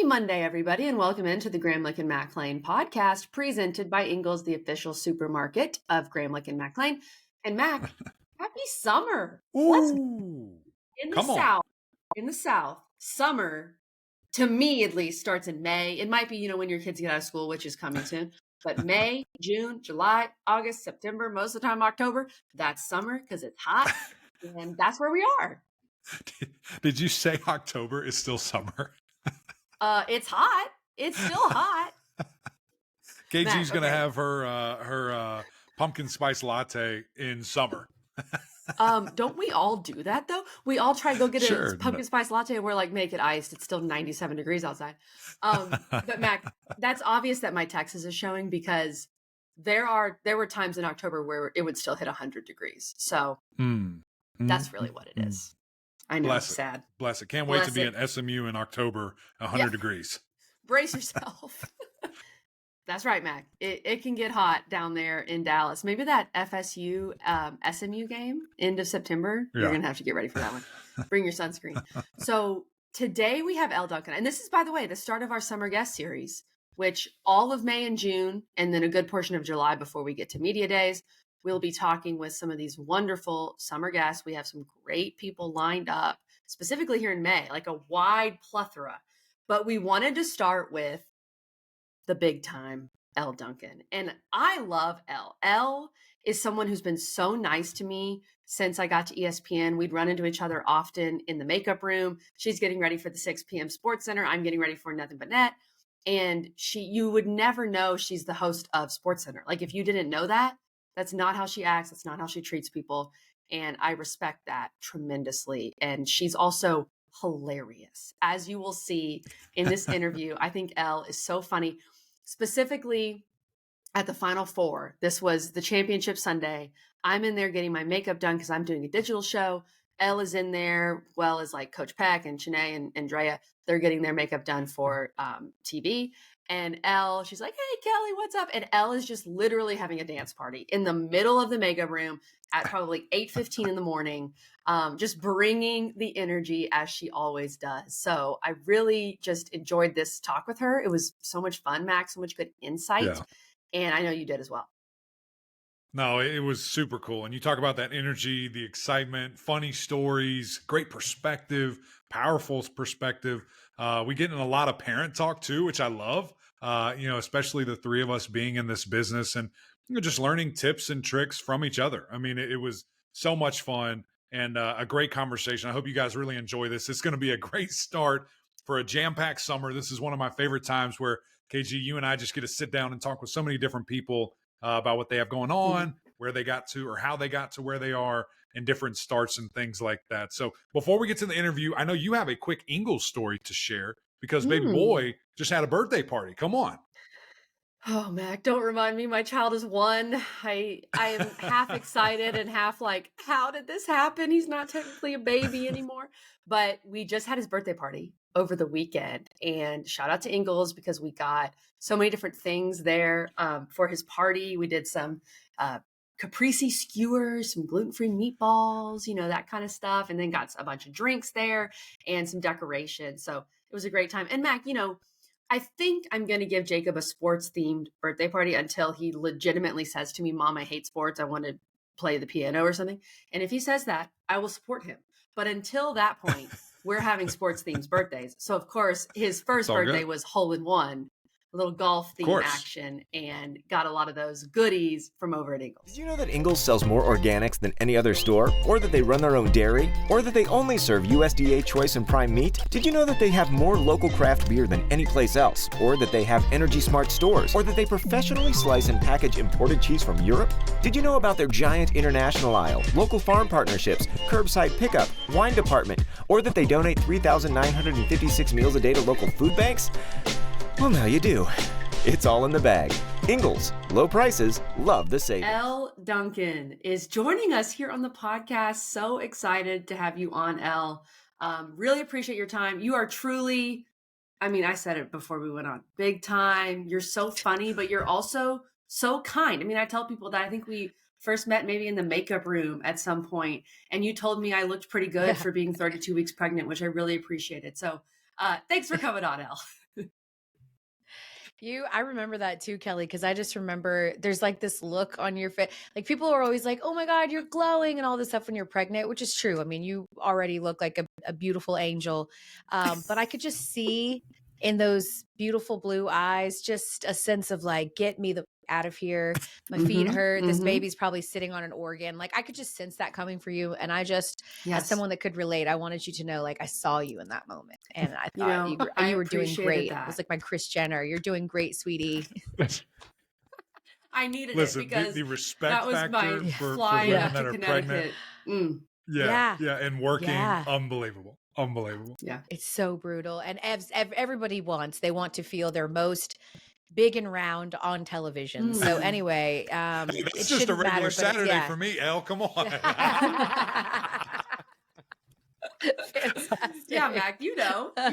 Monday, everybody, and welcome into the Gramlich and McLean podcast presented by Ingles, the official supermarket of Gramlich and McLean. And Mac, happy summer. Let's Ooh, in the come on. South. In the South, summer, to me at least, starts in May. It might be, when your kids get out of school, which is coming soon. But May, June, July, August, September, most of the time October, that's summer because it's hot. And that's where we are. Did you say October is still summer? It's hot. It's still hot. KG's going to have her pumpkin spice latte in summer. Don't we all do that though? We all try to go get Sure, a pumpkin spice latte and we're like, make it iced. It's still 97 degrees outside. But Mac, that's obvious that my Texas is showing because there were times in October where it would still hit 100 degrees. So that's really what it is. I know, Bless it's sad. Bless it. Can't wait to be at SMU in October, 100 degrees. Brace yourself. That's right, Mac. It can get hot down there in Dallas. Maybe that FSU SMU game, end of September. Yeah. You're going to have to get ready for that one. Bring your sunscreen. So today we have Elle Duncan. And this is, by the way, the start of our summer guest series, which all of May and June, and then a good portion of July before we get to media days, we'll be talking with some of these wonderful summer guests. We have some great people lined up, specifically here in May, like a wide plethora. But we wanted to start with the big time Elle Duncan. And I love Elle. Elle is someone who's been so nice to me since I got to ESPN. We'd run into each other often in the makeup room. She's getting ready for the 6 PM SportsCenter. I'm getting ready for Nothing But Net. And you would never know she's the host of SportsCenter. Like if you didn't know that, that's not how she acts. That's not how she treats people. And I respect that tremendously. And she's also hilarious. As you will see in this interview, I think Elle is so funny. Specifically at the Final Four, this was the championship Sunday. I'm in there getting my makeup done because I'm doing a digital show. Elle is in there, well as like Coach Peck and Shanae and Andrea. They're getting their makeup done for TV. And Elle, she's like, hey, Kelly, what's up? And Elle is just literally having a dance party in the middle of the makeup room at probably 8:15 in the morning, just bringing the energy as she always does. So I really just enjoyed this talk with her. It was so much fun, Max, so much good insight. Yeah. And I know you did as well. No, it was super cool. And you talk about that energy, the excitement, funny stories, great perspective, powerful perspective. We get in a lot of parent talk too, which I love, especially the three of us being in this business and just learning tips and tricks from each other. I mean, it was so much fun and a great conversation. I hope you guys really enjoy this. It's going to be a great start for a jam-packed summer. This is one of my favorite times where, KG, you and I just get to sit down and talk with so many different people about what they have going on, where they got to, or how they got to where they are, and different starts and things like that. So before we get to the interview, I know you have a quick Ingles story to share because baby boy just had a birthday party. Come on. Oh, Mac, don't remind me. My child is 1. I am half excited and half like, how did this happen? He's not technically a baby anymore. But we just had his birthday party over the weekend. And shout out to Ingles because we got so many different things there for his party. We did some caprese skewers, some gluten-free meatballs, that kind of stuff. And then got a bunch of drinks there and some decorations. So it was a great time. And Mac, I think I'm going to give Jacob a sports-themed birthday party until he legitimately says to me, Mom, I hate sports. I want to play the piano or something. And if he says that, I will support him. But until that point, we're having sports-themed birthdays. So, of course, his first birthday was hole-in-one, a little golf theme action, and got a lot of those goodies from over at Ingles. Did you know that Ingles sells more organics than any other store? Or that they run their own dairy? Or that they only serve USDA choice and prime meat? Did you know that they have more local craft beer than any place else? Or that they have Energy Smart stores? Or that they professionally slice and package imported cheese from Europe? Did you know about their giant international aisle, local farm partnerships, curbside pickup, wine department? Or that they donate 3,956 meals a day to local food banks? Well, now you do. It's all in the bag. Ingles, low prices, love the savings. Elle Duncan is joining us here on the podcast. So excited to have you on, Elle. Really appreciate your time. You are truly, I said it before we went on, big time. You're so funny, but you're also so kind. I tell people that I think we first met maybe in the makeup room at some point, and you told me I looked pretty good for being 32 weeks pregnant, which I really appreciated. So thanks for coming on, Elle. I remember that too, Kelly, because I just remember there's like this look on your face. Like people are always like, oh my God, you're glowing and all this stuff when you're pregnant, which is true. I mean, you already look like a beautiful angel. But I could just see in those beautiful blue eyes just a sense of like, get me the out of here. My feet hurt. This baby's probably sitting on an organ. Like I could just sense that coming for you. And I just, as someone that could relate, I wanted you to know, like I saw you in that moment. And I thought you were doing great. That. It was like my Kris Jenner. You're doing great, sweetie. I needed Listen, it because the respect that was factor my for flying women up that to are Connecticut. pregnant. Yeah. And working, unbelievable. Yeah. It's so brutal. And everybody they want to feel their most big and round on television. So anyway, it's just a regular Saturday for me, Elle. Come on. Fantastic. Yeah, Mac, you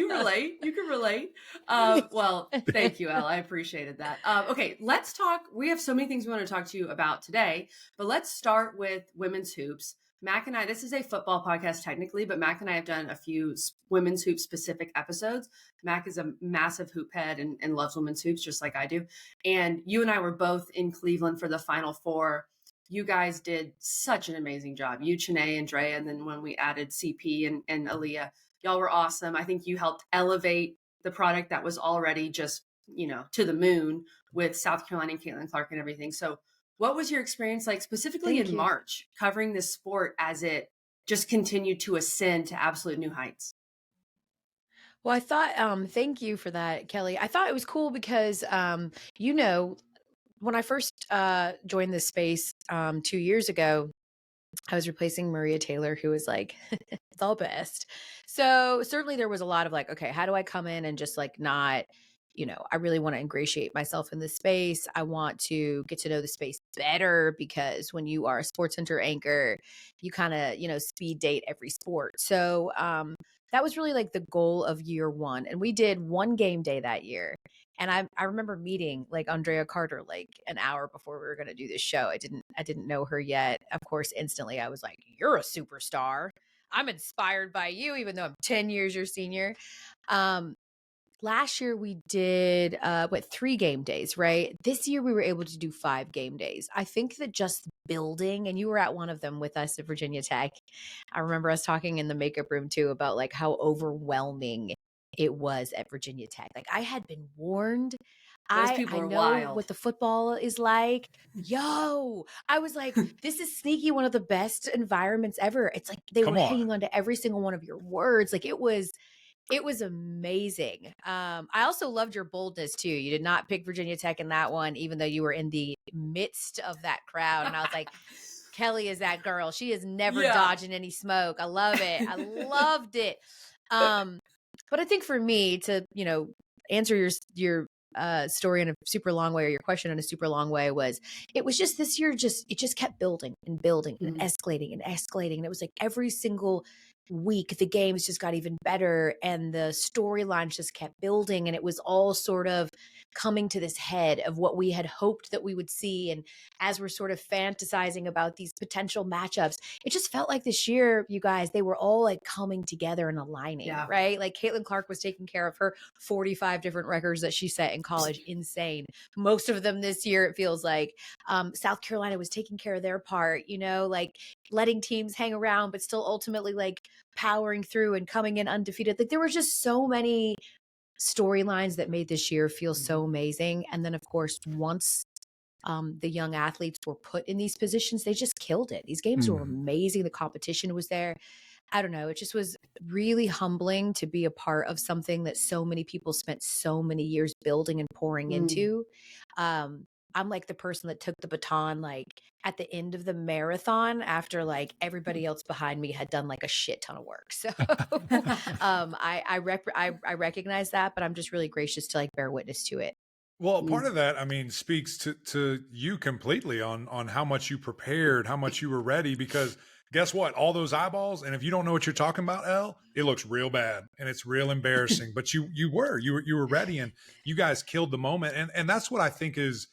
relate. You can relate. Well, thank you, Elle. I appreciated that. Okay, let's talk. We have so many things we want to talk to you about today, but let's start with women's hoops. Mac and I, this is a football podcast technically, but Mac and I have done a few women's hoop specific episodes. Mac is a massive hoop head and loves women's hoops just like I do. And you and I were both in Cleveland for the Final Four. You guys did such an amazing job. You, Chanae, and Drea, and then when we added CP and Aaliyah, y'all were awesome. I think you helped elevate the product that was already just, to the moon with South Carolina and Caitlin Clark and everything. So what was your experience like specifically in March covering this sport as it just continued to ascend to absolute new heights? Well, I thought, thank you for that, Kelly. I thought it was cool because, when I first joined this space 2 years ago, I was replacing Maria Taylor, who was like the best. So certainly there was a lot of like, okay, how do I come in and just like not, I really want to ingratiate myself in this space. I want to get to know the space better because when you are a SportsCenter anchor, you kind of, speed date every sport. So that was really like the goal of year one. And we did one game day that year. And I remember meeting like Andrea Carter like an hour before we were going to do this show. I didn't know her yet. Of course, instantly I was like, you're a superstar. I'm inspired by you, even though I'm 10 years your senior. Last year we did 3 game days, right? This year we were able to do 5 game days. I think that just building, and you were at one of them with us at Virginia Tech. I remember us talking in the makeup room too about like how overwhelming it was at Virginia Tech. Like I had been warned. I know wild. What the football is like. Yo, I was like, this is sneaky one of the best environments ever. It's like they were hanging on to every single one of your words. Like it was amazing. I also loved your boldness too. You did not pick Virginia Tech in that one, even though you were in the midst of that crowd. And I was like, Kelly is that girl. She is never dodging any smoke. I love it. I loved it. But I think for me to, answer your story in a super long way, or your question in a super long way, it was just this year, it just kept building and building and escalating and escalating. And it was like every single week, the games just got even better and the storylines just kept building. And it was all sort of coming to this head of what we had hoped that we would see. And as we're sort of fantasizing about these potential matchups, it just felt like this year, you guys, they were all like coming together and aligning, right? Like Caitlin Clark was taking care of her 45 different records that she set in college. Insane. Most of them this year, it feels like. South Carolina was taking care of their part, like letting teams hang around, but still ultimately like powering through and coming in undefeated. Like there were just so many storylines that made this year feel so amazing. And then of course, once the young athletes were put in these positions, they just killed it. These games were amazing. The competition was there. I don't know. It just was really humbling to be a part of something that so many people spent so many years building and pouring into. I'm like the person that took the baton like at the end of the marathon after like everybody else behind me had done like a shit ton of work. So I recognize that, but I'm just really gracious to like bear witness to it. Well, part of that, I mean, speaks to you completely on how much you prepared, how much you were ready, because guess what? All those eyeballs, and if you don't know what you're talking about, Elle, it looks real bad and it's real embarrassing. But you were ready, and you guys killed the moment. And that's what I think is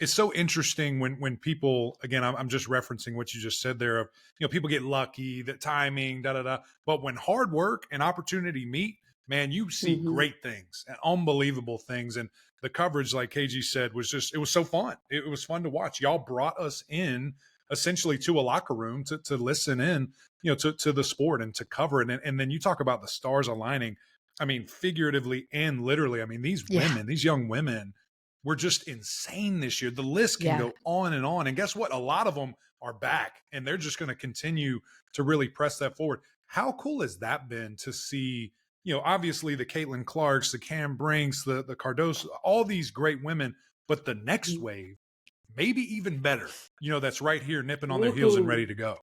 so interesting when people, again, I'm just referencing what you just said there of, people get lucky, the timing, but when hard work and opportunity meet, man, you see great things and unbelievable things. And the coverage, like KG said, was just, it was so fun. It was fun to watch. Y'all brought us in essentially to a locker room to listen in, to the sport and to cover it. And then you talk about the stars aligning. I mean, figuratively and literally. I mean, these women, these young women were just insane this year. The list can go on. And guess what? A lot of them are back, and they're just going to continue to really press that forward. How cool has that been to see, obviously the Caitlin Clarks, the Cam Brinks, the Cardoso, all these great women, but the next wave, maybe even better, that's right here nipping on their heels and ready to go.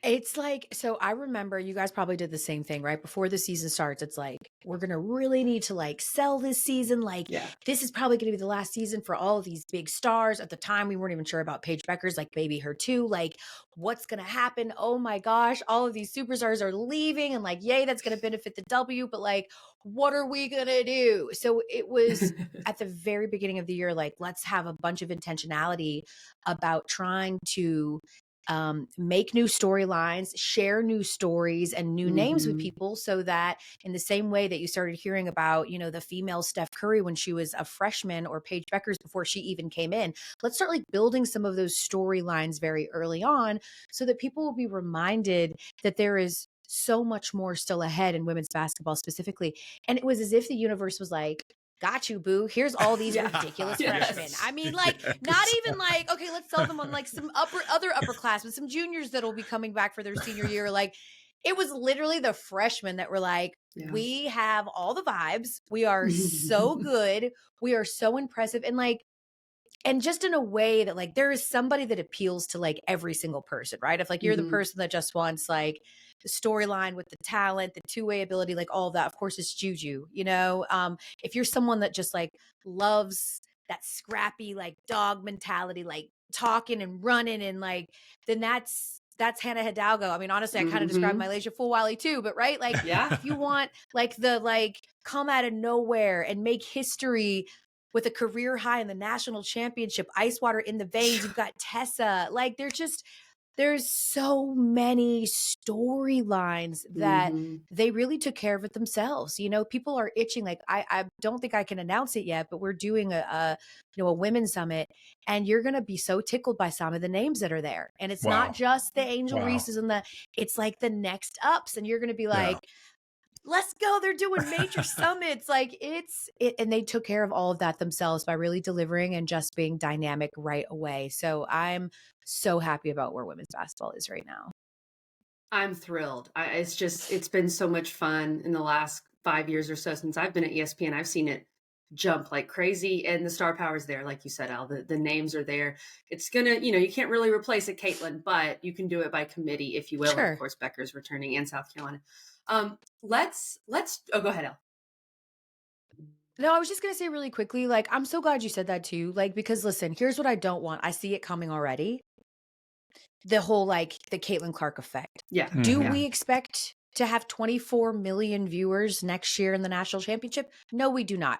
It's like, so I remember you guys probably did the same thing, right? Before the season starts, it's like, we're going to really need to like sell this season. Like, this is probably going to be the last season for all of these big stars. At the time, we weren't even sure about Paige Beckers, like maybe her too. Like, what's going to happen? Oh my gosh, all of these superstars are leaving, and like, yay, that's going to benefit the W, but like, what are we going to do? So it was at the very beginning of the year, like, let's have a bunch of intentionality about trying to make new storylines, share new stories and new names with people, so that in the same way that you started hearing about, the female Steph Curry when she was a freshman, or Paige Beckers before she even came in, let's start like building some of those storylines very early on, so that people will be reminded that there is so much more still ahead in women's basketball specifically. And it was as if the universe was like, got you, boo. Here's all these ridiculous freshmen. I mean, like, not even like, okay, let's sell them on like some other upperclassmen, some juniors that'll be coming back for their senior year. Like, it was literally the freshmen that were like, we have all the vibes. We are so good. We are so impressive. And like, and just in a way that like, there is somebody that appeals to like every single person, right? If like, you're the person that just wants like the storyline with the talent, the two-way ability, like all of that, of course it's Juju, if you're someone that just like loves that scrappy, like dog mentality, like talking and running and like, then that's Hannah Hidalgo. I mean, honestly, I kind of described Malaysia Fulwiley too, but right? Like, if you want like the, like come out of nowhere and make history with a career high in the national championship, ice water in the veins, you've got Tessa, like there's so many storylines that they really took care of it themselves. People are itching. Like, I don't think I can announce it yet, but we're doing a women's summit, and you're going to be so tickled by some of the names that are there. And it's not just the Angel Reeses and it's like the next ups. And you're going to be like, let's go. They're doing major summits. Like and they took care of all of that themselves by really delivering and just being dynamic right away. So I'm so happy about where women's basketball is right now. I'm thrilled. It's been so much fun in the last 5 years or so since I've been at ESPN. I've seen it jump like crazy, and the star power is there. Like you said, Al, the names are there. It's gonna, you can't really replace it, Caitlin, but you can do it by committee, if you will. Sure. And of course, Becker's returning, and South Carolina. Let's go ahead, Elle. No, I was just going to say really quickly, like, I'm so glad you said that too. Like, because listen, here's what I don't want. I see it coming already. The whole, like, the Caitlin Clark effect. Yeah. Do we expect to have 24 million viewers next year in the national championship? No, we do not.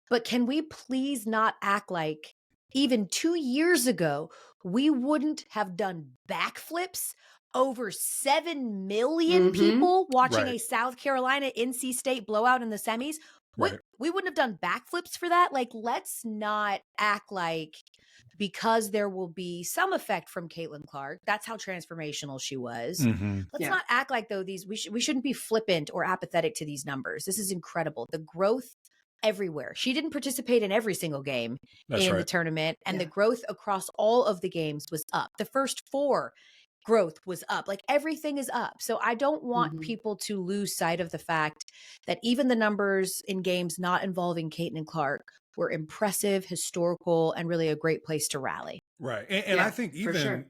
But can we please not act like even 2 years ago, we wouldn't have done backflips? Over 7 million people watching a South Carolina NC State blowout in the semis. We wouldn't have done backflips for that. Like, let's not act like, because there will be some effect from Caitlin Clark, that's how transformational she was. Let's not act like, though, we shouldn't be flippant or apathetic to these numbers. This is incredible. The growth everywhere. She didn't participate in every single game the tournament, and the growth across all of the games was up. The first 4 growth was up. Like, everything is up. So I don't want people to lose sight of the fact that even the numbers in games not involving Caitlin Clark were impressive, historical, and really a great place to rally. Right. And I think even,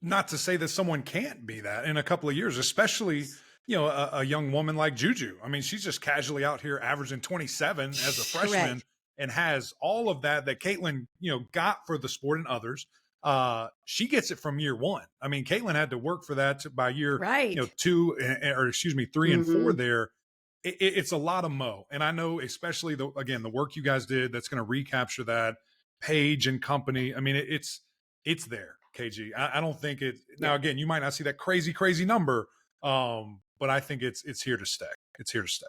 not to say that someone can't be that in a couple of years, especially, a young woman like Juju. I mean, she's just casually out here averaging 27 as a freshman and has all of that Caitlin, got for the sport and others. She gets it from year one. I mean, Caitlin had to work for that by year 3 and 4 there. It's a lot of mo. And I know, especially the work you guys did, that's going to recapture that, Paige and company. I mean, it's there, KG. I don't think it now, again, you might not see that crazy number. But I think it's here to stay. It's here to stay.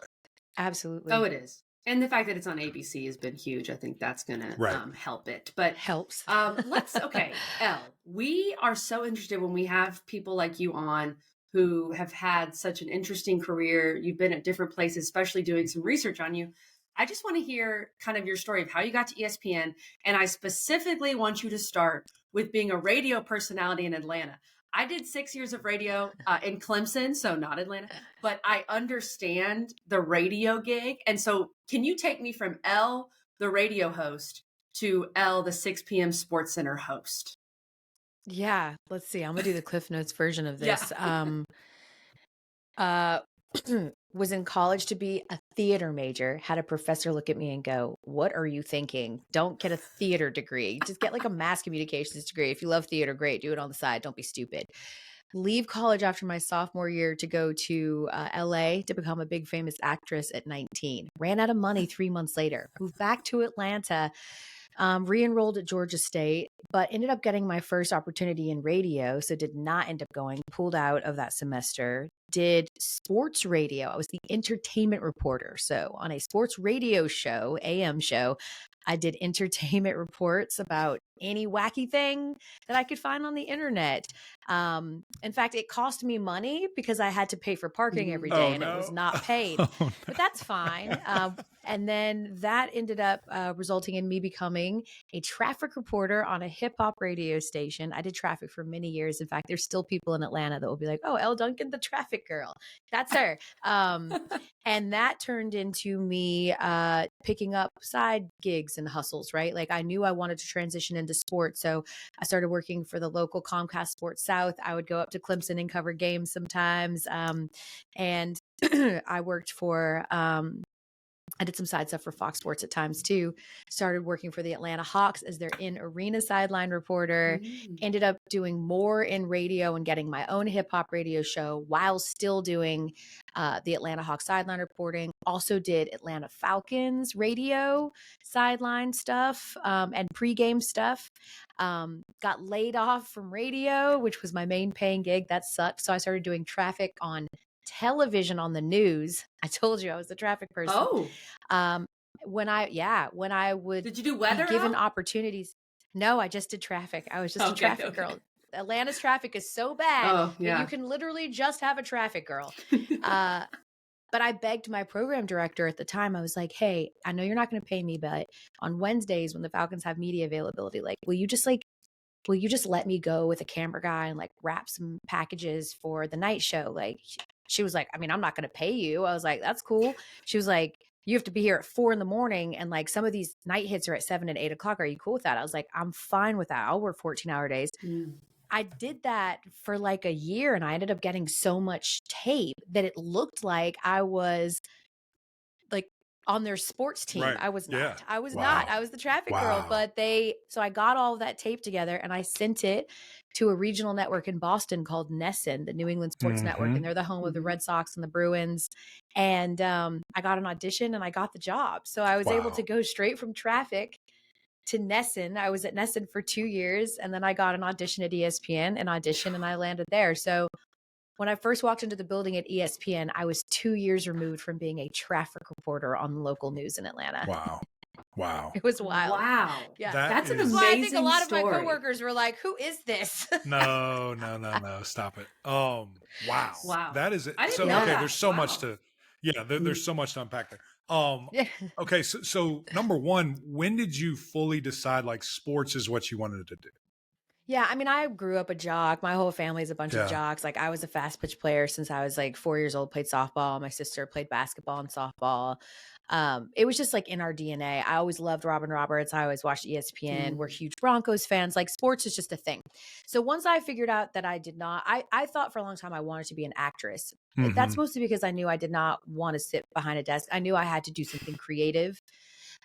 Absolutely. Oh, it is. And the fact that it's on ABC has been huge. I think that's going to help it. But helps. Okay, Elle, we are so interested when we have people like you on who have had such an interesting career. You've been at different places, especially doing some research on you. I just want to hear kind of your story of how you got to ESPN. And I specifically want you to start with being a radio personality in Atlanta. I did 6 years of radio in Clemson, so not Atlanta, but I understand the radio gig. And so can you take me from Elle, the radio host, to Elle, the 6 PM SportsCenter host? Yeah. Let's see. I'm going to do the Cliff Notes version of this. Was in college to be a theater major, had a professor look at me and go, "What are you thinking? Don't get a theater degree. Just get like a mass communications degree. If you love theater, great. Do it on the side. Don't be stupid." Leave college after my sophomore year to go to LA to become a big famous actress at 19. Ran out of money 3 months later. Moved back to Atlanta. Re-enrolled at Georgia State, but ended up getting my first opportunity in radio. So did not end up going, pulled out of that semester, did sports radio. I was the entertainment reporter. So on a sports radio show, AM show, I did entertainment reports about any wacky thing that I could find on the internet. In fact, it cost me money because I had to pay for parking every day and it was not paid, but that's fine. And then that ended up resulting in me becoming a traffic reporter on a hip hop radio station. I did traffic for many years. In fact, there's still people in Atlanta that will be like, "Oh, Elle Duncan, the traffic girl." That's her. And that turned into me picking up side gigs and hustles, right? Like I knew I wanted to transition into sports. So I started working for the local Comcast Sports South. I would go up to Clemson and cover games sometimes. And I worked for I did some side stuff for Fox Sports at times too. Started working for the Atlanta Hawks as their in-arena sideline reporter. Ended up doing more in radio and getting my own hip hop radio show while still doing the Atlanta Hawks sideline reporting. Also did Atlanta Falcons radio sideline stuff and pregame stuff. Got laid off from radio, which was my main paying gig. That sucked. So I started doing traffic on television on the news. I told you I was the traffic person. When I would did you do weather be given opportunities. No, I just did traffic. I was just a traffic girl. Atlanta's traffic is so bad that you can literally just have a traffic girl. But I begged my program director at the time. I was like, "Hey, I know you're not going to pay me, but on Wednesdays when the Falcons have media availability, like, will you just let me go with a camera guy and like wrap some packages for the night show?" Like, she was like, "I mean, I'm not going to pay you." I was like, "That's cool." She was like, "You have to be here at 4 a.m. and like some of these night hits are at 7 and 8 o'clock. Are you cool with that?" I was like, "I'm fine with that. I'll work 14-hour days." I did that for like a year and I ended up getting so much tape that it looked like I was like on their sports team. Right. I was not. Yeah. I was Wow. not. I was the traffic girl, but so I got all of that tape together and I sent it to a regional network in Boston called NESN, the New England Sports Network. And they're the home of the Red Sox and the Bruins. And I got an audition and I got the job. So I was able to go straight from traffic to NESN. I was at NESN for 2 years and then I got an audition at ESPN and I landed there. So when I first walked into the building at ESPN, I was 2 years removed from being a traffic reporter on local news in Atlanta. Wow. It was wild. Wow. Yeah. That's an amazing why I think a lot story. of my coworkers were like, "Who is this?" No. Stop it. Wow. That is it. So, know okay, that. there's so much to, there's so much to unpack there. Okay. So number one, when did you fully decide like sports is what you wanted to do? Yeah, I mean, I grew up a jock. My whole family's a bunch of jocks. Like I was a fast pitch player since I was like 4 years old, played softball. My sister played basketball and softball. It was just like in our DNA. I always loved Robin Roberts. I always watched ESPN. We're huge Broncos fans. Like sports is just a thing. So once I figured out that I did not, I thought for a long time I wanted to be an actress. That's mostly because I knew I did not want to sit behind a desk. I knew I had to do something creative.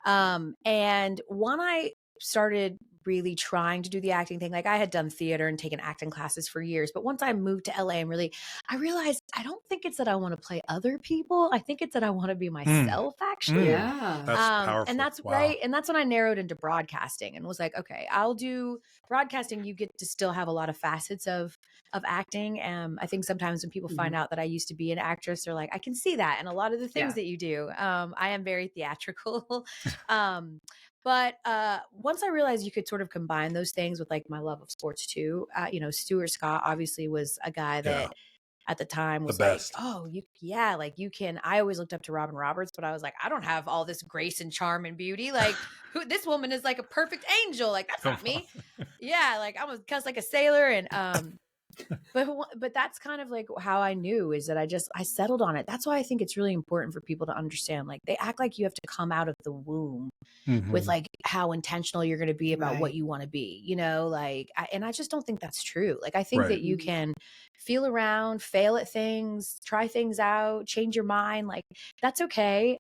And when I started really trying to do the acting thing. Like I had done theater and taken acting classes for years, but once I moved to LA and I realized I don't think it's that I want to play other people. I think it's that I want to be myself actually. Yeah. That's powerful. And that's right. And that's when I narrowed into broadcasting and was like, okay, I'll do broadcasting. You get to still have a lot of facets of acting. I think sometimes when people find out that I used to be an actress, they're like, I can see that. And a lot of the things that you do, I am very theatrical. But once I realized you could sort of combine those things with like my love of sports too, Stuart Scott obviously was a guy that at the time was like, oh, you can. I always looked up to Robin Roberts, but I was like, I don't have all this grace and charm and beauty. Like this woman is like a perfect angel. Like that's not me. Yeah. Like I'm a cuss like a sailor. And, but that's kind of like how I knew is that I settled on it. That's why I think it's really important for people to understand, like they act like you have to come out of the womb with like how intentional you're going to be about what you want to be, and I just don't think that's true. Like, I think that you can feel around, fail at things, try things out, change your mind. Like that's okay.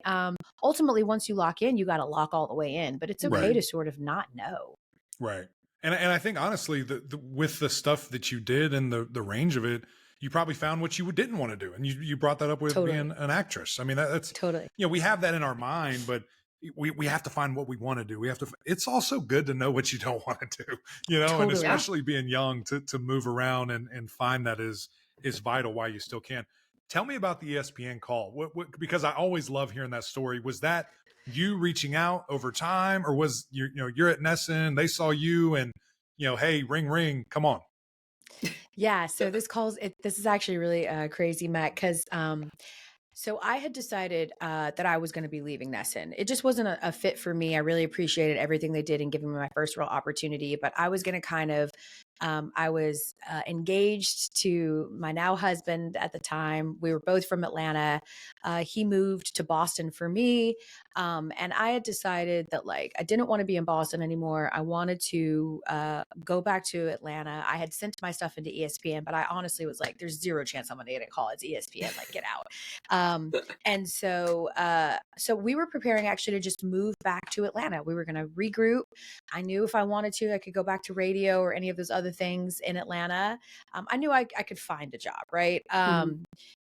Ultimately, once you lock in, you got to lock all the way in, but it's okay to sort of not know. Right. And I think honestly, with the stuff that you did and the range of it, you probably found what you didn't want to do. And you brought that up with being an actress. I mean, that's totally, we have that in our mind, but we have to find what we want to do. It's also good to know what you don't want to do, and especially being young to move around and find that is vital while you still can. Tell me about the ESPN call. Because I always love hearing that story. Was that you reaching out over time, or was you're at Nesson, they saw you and, hey, ring, come on. Yeah. So this is actually really crazy, Matt, because so I had decided that I was going to be leaving Nesson. It just wasn't a fit for me. I really appreciated everything they did in giving me my first real opportunity, but I was going to kind of, I was engaged to my now husband at the time. We were both from Atlanta. He moved to Boston for me. And I had decided that like, I didn't want to be in Boston anymore. I wanted to go back to Atlanta. I had sent my stuff into ESPN, but I honestly was like, there's zero chance I'm going to get a call. It's ESPN, like get out. And so we were preparing actually to just move back to Atlanta. We were going to regroup. I knew if I wanted to, I could go back to radio or any of those other things in Atlanta. I knew I could find a job, right?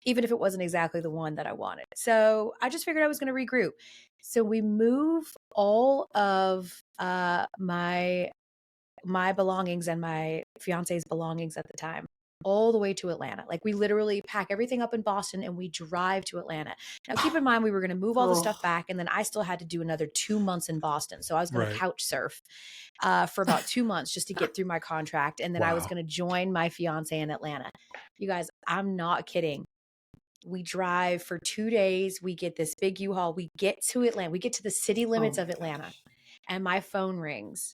Even if it wasn't exactly the one that I wanted. So I just figured I was going to regroup. So we move all of my belongings and my fiance's belongings at the time all the way to Atlanta. Like we literally pack everything up in Boston and we drive to Atlanta. Now keep in mind, we were going to move all the stuff back, and then I still had to do another 2 months in Boston. So I was going to couch surf for about 2 months just to get through my contract. And then I was going to join my fiance in Atlanta. You guys, I'm not kidding. We drive for 2 days. We get this big U-Haul. We get to Atlanta. We get to the city limits of Atlanta, and my phone rings.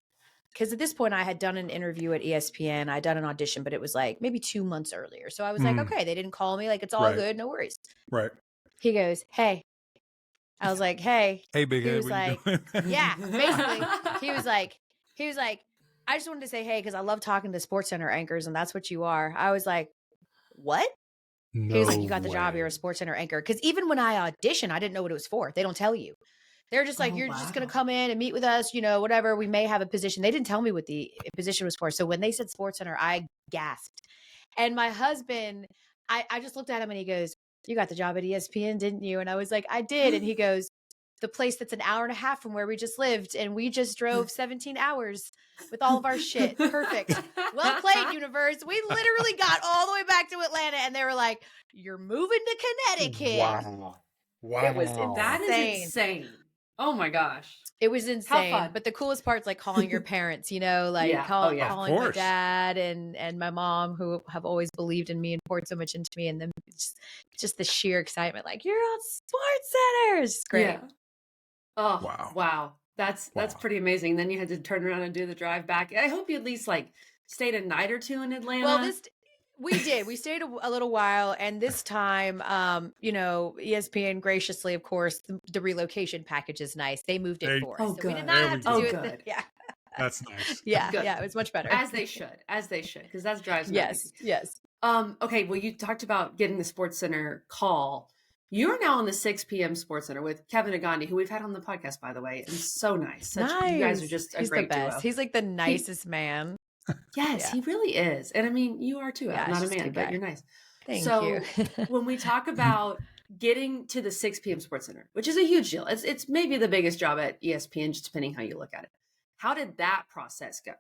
Because at this point, I had done an interview at ESPN. I'd done an audition, but it was like maybe 2 months earlier. So I was like, okay, they didn't call me. Like, it's all good. No worries. Right. He goes, hey. I was like, hey. Hey, big head. He was like, yeah, basically. He was like, I just wanted to say, hey, because I love talking to SportsCenter anchors, and that's what you are. I was like, what? No he was like, you got the way. job. You're a SportsCenter anchor. Because even when I auditioned, I didn't know what it was for. They don't tell you. They're just like, you're just going to come in and meet with us, whatever. We may have a position. They didn't tell me what the position was for. So when they said SportsCenter, I gasped. And my husband, I just looked at him and he goes, you got the job at ESPN, didn't you? And I was like, I did. And he goes, the place that's an hour and a half from where we just lived. And we just drove 17 hours with all of our shit. Perfect. Well played, universe. We literally got all the way back to Atlanta and they were like, you're moving to Connecticut. Wow. It was insane. That is insane. Oh my gosh. It was insane. But the coolest part's like calling your parents, calling my dad and my mom, who have always believed in me and poured so much into me. And then just the sheer excitement, like, you're on SportsCenter. It's great. Yeah. Oh, wow. That's pretty amazing. Then you had to turn around and do the drive back. I hope you at least like stayed a night or two in Atlanta. Well, we did. We stayed a little while. And this time, ESPN graciously, of course, the relocation package is nice. They moved it for us. Oh, so good. we did not have to do it. Good. Yeah. That's nice. Yeah. Yeah. It was much better. As they should. Because that drives me. Yes. Okay. Well, you talked about getting the SportsCenter call. You are now on the 6 p.m. SportsCenter with Kevin Agandi, who we've had on the podcast, by the way, and so nice. You guys are just a great duo. He's like the nicest man. Yes, he really is. And I mean, you are too. Yeah, I'm not a man, but you're nice. Thank you. So when we talk about getting to the 6 p.m. SportsCenter, which is a huge deal, it's maybe the biggest job at ESPN, just depending how you look at it. How did that process go?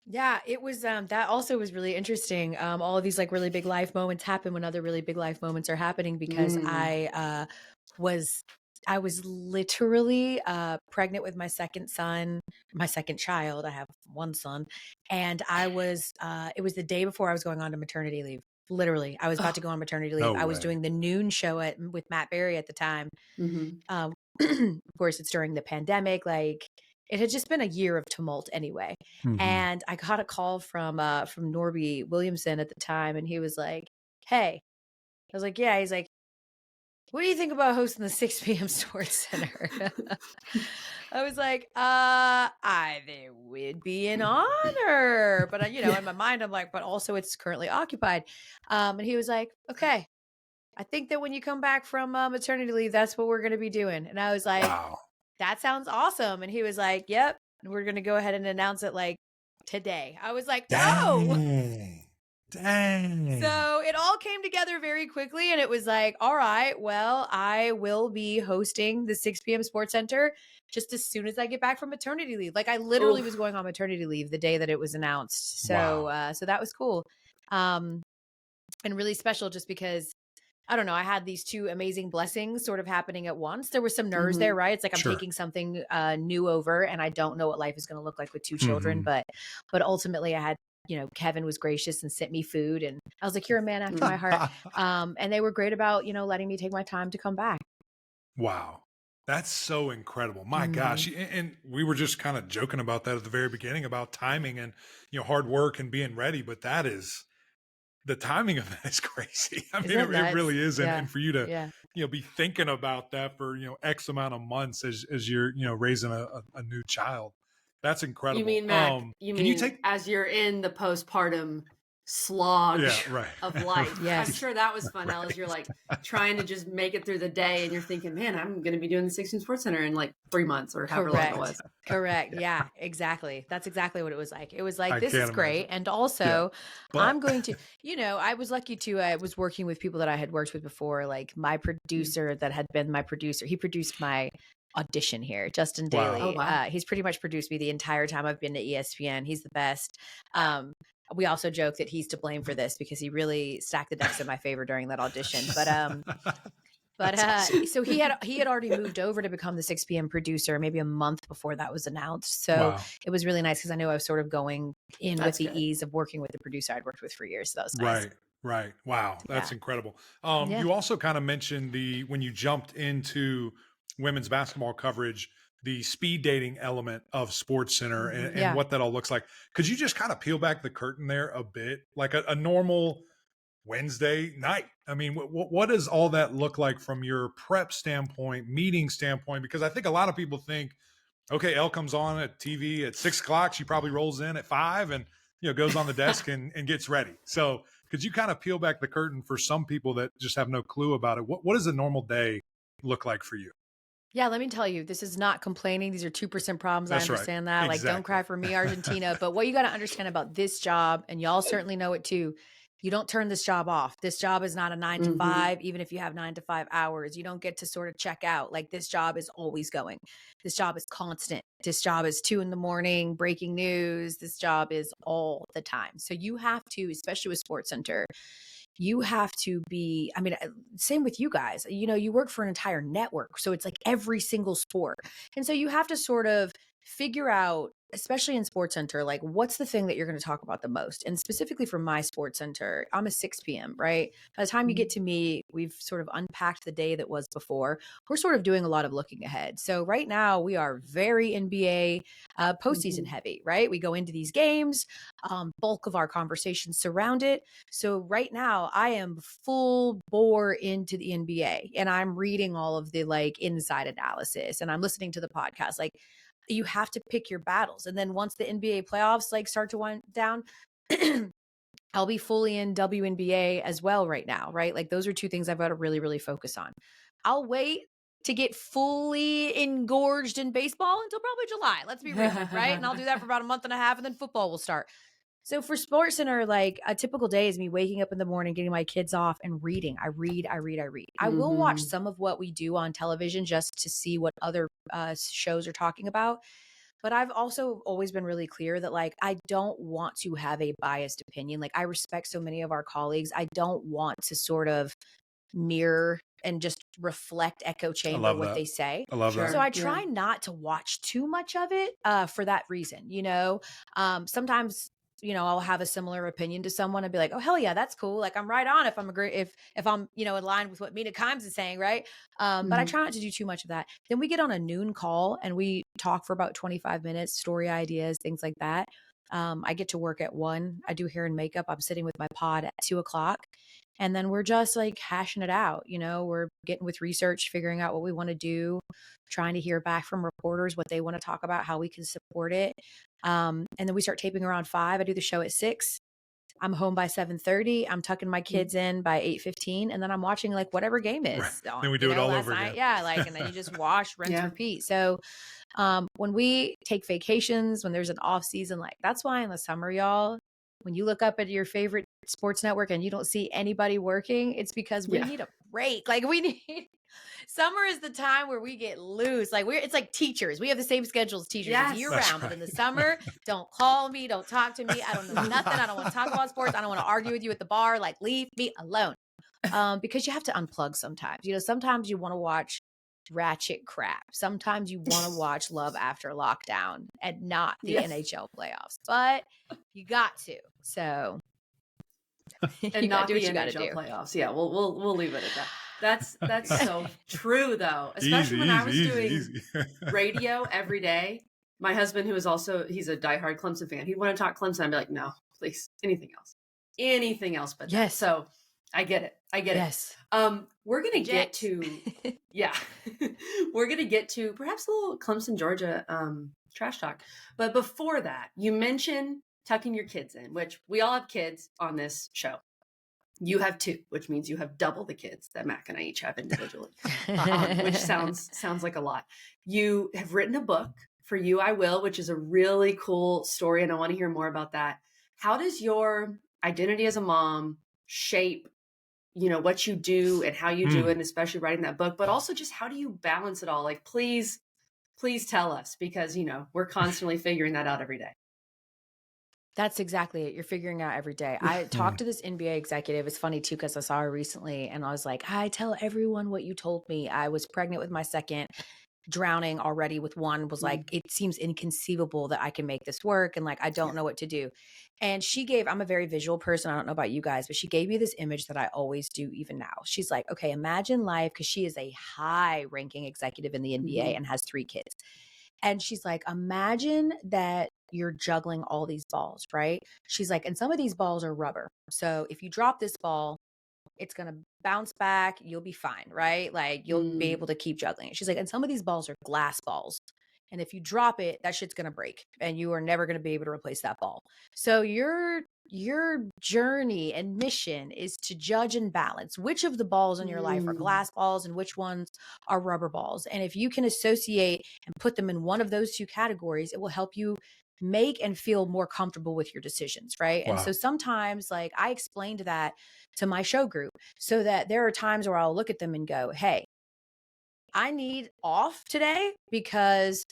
Yeah, it was that also was really interesting. All of these like really big life moments happen when other really big life moments are happening because I was literally pregnant with my second child. I have one son, and I was it was the day before I was going on to maternity leave. Literally, I was about to go on maternity leave. I was doing the noon show with Matt Berry at the time. Of course, it's during the pandemic. Like, it had just been a year of tumult anyway. And I got a call from Norby Williamson at the time, and he was like, "Hey," I was like, "Yeah." He's like, "What do you think about hosting the 6 p.m. SportsCenter?" I was like, it would be an honor, but in my mind, I'm like, but also it's currently occupied. And he was like, "Okay, I think that when you come back from maternity leave, that's what we're going to be doing." And I was like, "Wow, that sounds awesome." And he was like, "Yep, we're going to go ahead and announce it like today." I was like, "Oh." Dang. So it all came together very quickly, and it was like, all right, well, I will be hosting the 6 p.m. SportsCenter just as soon as I get back from maternity leave. Like, I literally was going on maternity leave the day that it was announced. So, so that was cool. And really special just because, I don't know, I had these two amazing blessings sort of happening at once. There was some nerves there, right? It's like I'm taking something new over, and I don't know what life is going to look like with two children, but ultimately I had, Kevin was gracious and sent me food, and I was like, "You're a man after my heart." And they were great about, letting me take my time to come back. Wow. That's so incredible. My gosh. And we were just kind of joking about that at the very beginning about timing and, hard work and being ready, but the timing of that is crazy. I mean, it really is. And for you to, be thinking about that for, X amount of months as you're, raising a new child. That's incredible. You mean, Mac, as you're in the postpartum slog of life. Yes. I'm sure that was fun, Elle, as you're like trying to just make it through the day and you're thinking, man, I'm going to be doing the 6 p.m. SportsCenter in like 3 months or however long it was. Correct. Yeah, exactly. That's exactly what it was like. It was like, this is great. And also I'm going to, I was lucky too. I was working with people that I had worked with before, like my producer that had been my producer. He produced my audition here, Justin Daly. He's pretty much produced me the entire time I've been to ESPN. He's the best. We also joke that he's to blame for this because he really stacked the decks in my favor during that audition. But awesome. So he had already moved over to become the 6 p.m. producer maybe a month before that was announced. So it was really nice because I knew I was sort of going in with the ease of working with the producer I'd worked with for years. So that was nice. Right. Wow. That's incredible. You also kind of mentioned when you jumped into women's basketball coverage, the speed dating element of SportsCenter and what that all looks like. Could you just kind of peel back the curtain there a bit, like a normal Wednesday night? I mean, what does all that look like from your prep standpoint, meeting standpoint? Because I think a lot of people think, okay, Elle comes on at TV at 6 o'clock. She probably rolls in at 5 and, goes on the desk and gets ready. So could you kind of peel back the curtain for some people that just have no clue about it? What does a normal day look like for you? Yeah, let me tell you, this is not complaining. These are 2% problems. I understand that. Exactly. Like, don't cry for me, Argentina. But what you got to understand about this job, and y'all certainly know it too, you don't turn this job off. This job is not a 9 to 5, even if you have 9 to 5 hours. You don't get to sort of check out. Like, this job is always going. This job is constant. This job is 2 a.m, breaking news. This job is all the time. So you have to, especially with SportsCenter, you have to be, I mean, same with you guys, you work for an entire network. So it's like every single sport. And so you have to sort of figure out, especially in SportsCenter, like what's the thing that you're going to talk about the most? And specifically for my SportsCenter, I'm a 6 p.m., right? By the time you get to me, we've sort of unpacked the day that was before. We're sort of doing a lot of looking ahead. So right now we are very NBA postseason heavy, right? We go into these games, bulk of our conversations surround it. So right now I am full bore into the NBA and I'm reading all of the like inside analysis and I'm listening to the podcast. Like, you have to pick your battles. And then once the NBA playoffs like start to wind down, I'll be fully in WNBA as well right now, right? Like those are two things I've got to really, really focus on. I'll wait to get fully engorged in baseball until probably July. Let's be real, right? And I'll do that for about a month and a half, and then football will start. So for SportsCenter, like a typical day is me waking up in the morning, getting my kids off and reading. I read. I will watch some of what we do on television just to see what other shows are talking about. But I've also always been really clear that like, I don't want to have a biased opinion. Like I respect so many of our colleagues. I don't want to sort of mirror and just reflect echo chamber what they say. I love that. So I try not to watch too much of it for that reason. Sometimes, I'll have a similar opinion to someone and be like, oh, hell yeah, that's cool. Like I'm right on if I'm if I'm, aligned with what Mina Kimes is saying. Right. But I try not to do too much of that. Then we get on a noon call and we talk for about 25 minutes, story ideas, things like that. I get to work at 1:00. I do hair and makeup. I'm sitting with my pod at 2:00. And then we're just like hashing it out. We're getting with research, figuring out what we want to do, trying to hear back from reporters, what they want to talk about, how we can support it. And then we start taping around 5:00. I do the show at 6:00. I'm home by 7:30. I'm tucking my kids in by 8:15. And then I'm watching like whatever game is on. Then we do it all over again. Yeah. And then you just wash, rinse, repeat. So when we take vacations, when there's an off season, like that's why in the summer, y'all, when you look up at your favorite sports network and you don't see anybody working, it's because we need a break. Like summer is the time where we get loose. Like it's like teachers. We have the same schedule as teachers year round. But in the summer, don't call me, don't talk to me. I don't know nothing. I don't want to talk about sports. I don't want to argue with you at the bar. Like leave me alone. Because you have to unplug sometimes. Sometimes you want to watch ratchet crap. Sometimes you want to watch Love After Lockdown and not the NHL playoffs. But you got to. So and not the NHL playoffs. Yeah, we'll leave it at that. That's so true though. Especially when I was doing radio every day. My husband, who is also he's a diehard Clemson fan, he'd want to talk Clemson. I'd be like, no, please, anything else but that. So I get it. Yes. We're gonna get to we're gonna get to perhaps a little Clemson, Georgia trash talk. But before that, you mentioned tucking your kids in, which we all have kids on this show. You have 2, which means you have double the kids that Mac and I each have individually, which sounds like a lot. You have written a book, For You I Will, which is a really cool story, and I want to hear more about that. How does your identity as a mom shape what you do and how you do it, and especially writing that book, but also just how do you balance it all? Like, please tell us, because, we're constantly figuring that out every day. That's exactly it. You're figuring out every day. I talked to this NBA executive. It's funny too, because I saw her recently and I was like, I tell everyone what you told me. I was pregnant with my second, drowning already with one, was like, it seems inconceivable that I can make this work. And like, I don't know what to do. And I'm a very visual person. I don't know about you guys, but she gave me this image that I always do even now. She's like, okay, imagine life, because she is a high ranking executive in the NBA and has 3 kids. And she's like, imagine that you're juggling all these balls, right? She's like, and some of these balls are rubber. So if you drop this ball, it's going to bounce back. You'll be fine, right? Like you'll be able to keep juggling it. She's like, and some of these balls are glass balls. And if you drop it, that shit's going to break and you are never going to be able to replace that ball. So your journey and mission is to judge and balance which of the balls in your life are glass balls and which ones are rubber balls. And if you can associate and put them in one of those 2 categories, it will help you make and feel more comfortable with your decisions, right? Wow. And so sometimes like I explained that to my show group so that there are times where I'll look at them and go, hey, I need off today because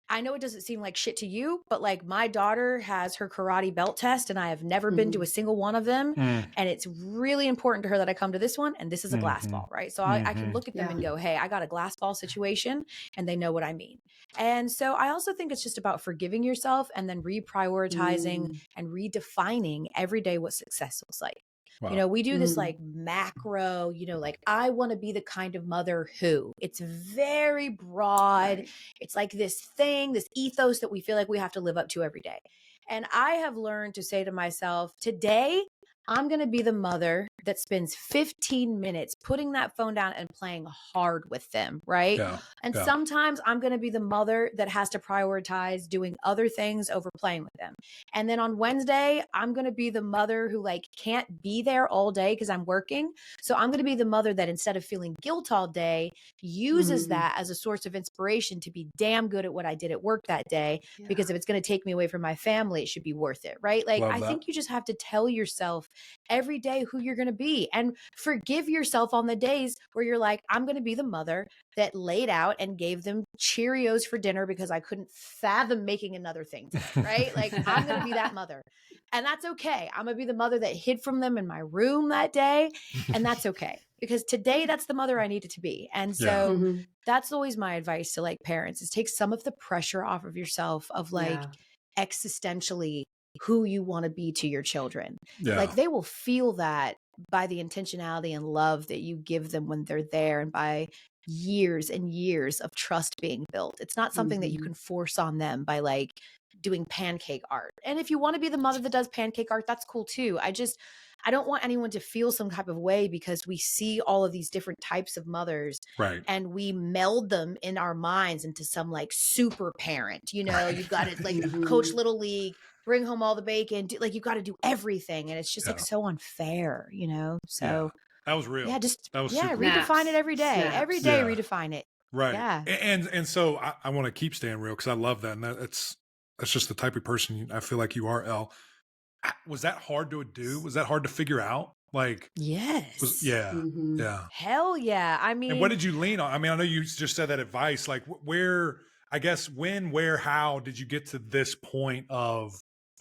I know it doesn't seem like shit to you, but like my daughter has her karate belt test and I have never been to a single one of them. And it's really important to her that I come to this one. And this is a glass ball, right? So I can look at them and go, hey, I got a glass ball situation, and they know what I mean. And so I also think it's just about forgiving yourself and then reprioritizing and redefining every day what success looks like. Wow. We do this like macro, like I want to be the kind of mother who. It's very broad. Right. It's like this thing, this ethos that we feel like we have to live up to every day. And I have learned to say to myself, today I'm going to be the mother that spends 15 minutes putting that phone down and playing hard with them, right? Yeah. And Yeah. sometimes I'm going to be the mother that has to prioritize doing other things over playing with them. And then on Wednesday, I'm going to be the mother who like can't be there all day because I'm working. So I'm going to be the mother that instead of feeling guilt all day, uses that as a source of inspiration to be damn good at what I did at work that day. Yeah. Because if it's going to take me away from my family, it should be worth it, right? Like, Love I that. think you just have to tell yourself every day who you're going to be and forgive yourself on the days where you're like, I'm going to be the mother that laid out and gave them Cheerios for dinner because I couldn't fathom making another thing tonight, right? Like, I'm going to be that mother. And that's okay. I'm going to be the mother that hid from them in my room that day. And that's okay. Because today, that's the mother I needed to be. And so that's always my advice to like parents is take some of the pressure off of yourself of like existentially who you want to be to your children. Yeah. Like they will feel that by the intentionality and love that you give them when they're there and by years and years of trust being built. It's not something that you can force on them by like doing pancake art. And if you want to be the mother that does pancake art, that's cool too. I don't want anyone to feel some type of way because we see all of these different types of mothers and we meld them in our minds into some like super parent, you know, you've got to like coach little league, bring home all the bacon, like you've got to do everything. And it's just like so unfair, you know? So that was real. Yeah. Just, that was super redefine it every day. Every day, redefine it. Right. Yeah. And so I want to keep staying real because I love that. And that's just the type of person I feel like you are, Elle. Was that hard to do? Was that hard to figure out? Like, yes. Yeah. Hell yeah. I mean, and what did you lean on? I mean, I know you just said that advice, like where, I guess, when, where, how did you get to this point of,